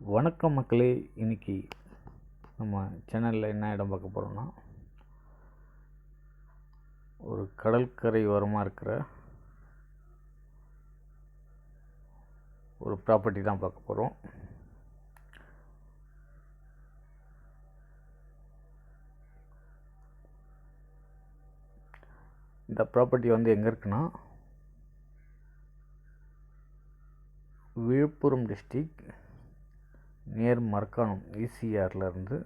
வணக்கம் மக்களே. இன்றைக்கி நம்ம சேனலில் என்ன இடம் பார்க்க போகிறோம்னா, ஒரு கடற்கரை ஓரமாக இருக்கிற ஒரு ப்ராப்பர்ட்டி தான் பார்க்க போகிறோம். இந்த ப்ராப்பர்ட்டி எங்கே இருக்குன்னா, விழுப்புரம் டிஸ்ட்ரிக் நியர் மரக்காணம் ஈசிஆர்லேருந்து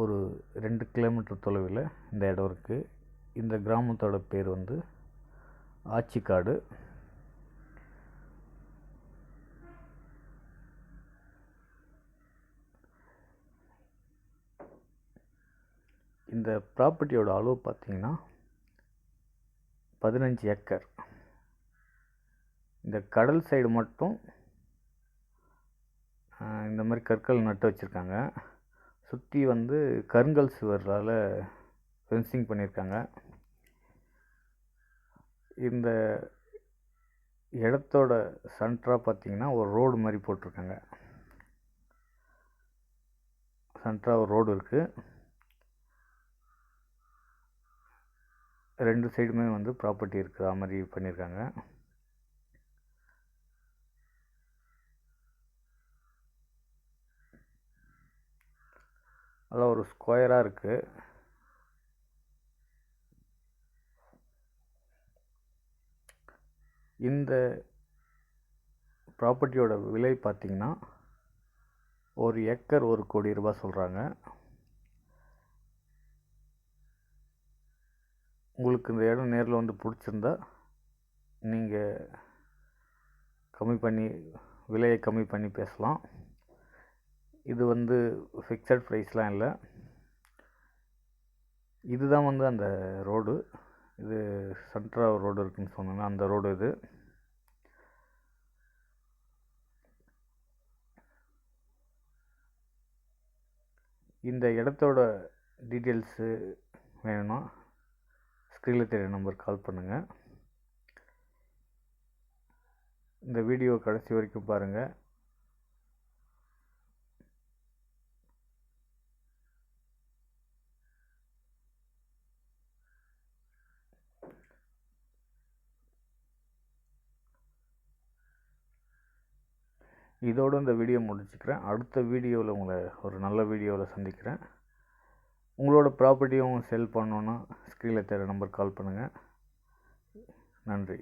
ஒரு 2 கிலோமீட்டர் தொலைவில் இந்த இடம் இருக்குது. இந்த கிராமத்தோட பேர் ஆச்சிக்காடு. இந்த ப்ராப்பர்ட்டியோட அளவு பார்த்திங்கன்னா 15 ஏக்கர். இந்த கடல் சைடு மட்டும் இந்த மாதிரி கற்கள் நட்டு வச்சுருக்காங்க. சுற்றி கருங்கல் சுவரால் ஃபென்சிங் பண்ணியிருக்காங்க. இந்த இடத்தோட சென்டராக பார்த்திங்கன்னா ஒரு ரோடு மாதிரி போட்டிருக்காங்க. சென்டராக ஒரு ரோடு இருக்குது. 2 சைடுமே ப்ராப்பர்ட்டி இருக்கிற மாதிரி பண்ணியிருக்காங்க. அதெல்லாம் ஒரு ஸ்கொயராக இருக்குது. இந்த ப்ராப்பர்ட்டியோட விலை பார்த்திங்கன்னா 1 ஏக்கர் 1 கோடி ரூபாய் சொல்கிறாங்க. உங்களுக்கு இந்த இடம் நேரில் பிடிச்சிருந்தா நீங்கள் விலையை கம்மி பண்ணி பேசலாம். இது ஃபிக்ஸட் ப்ரைஸ்லாம் இல்லை. இதுதான் அந்த ரோடு. இது சென்ட்ரல் ரோடு இருக்குன்னு சொன்னாங்க, அந்த ரோடு இது. இந்த இடத்தோட டீட்டெயில்ஸு வேணும்னா ஸ்க்ரீனில் தெரிய நம்பர் கால் பண்ணுங்கள். இந்த வீடியோ கடைசி வரைக்கும் பாருங்கள். இதோடு இந்த வீடியோ முடிச்சுக்கிறேன். அடுத்த வீடியோவில் உங்களை ஒரு நல்ல வீடியோவில் சந்திக்கிறேன். உங்களோட ப்ராப்பர்ட்டியும் செல் பண்ணணுன்னா ஸ்க்ரீனில் தெரிய நம்பர் கால் பண்ணுங்கள். நன்றி.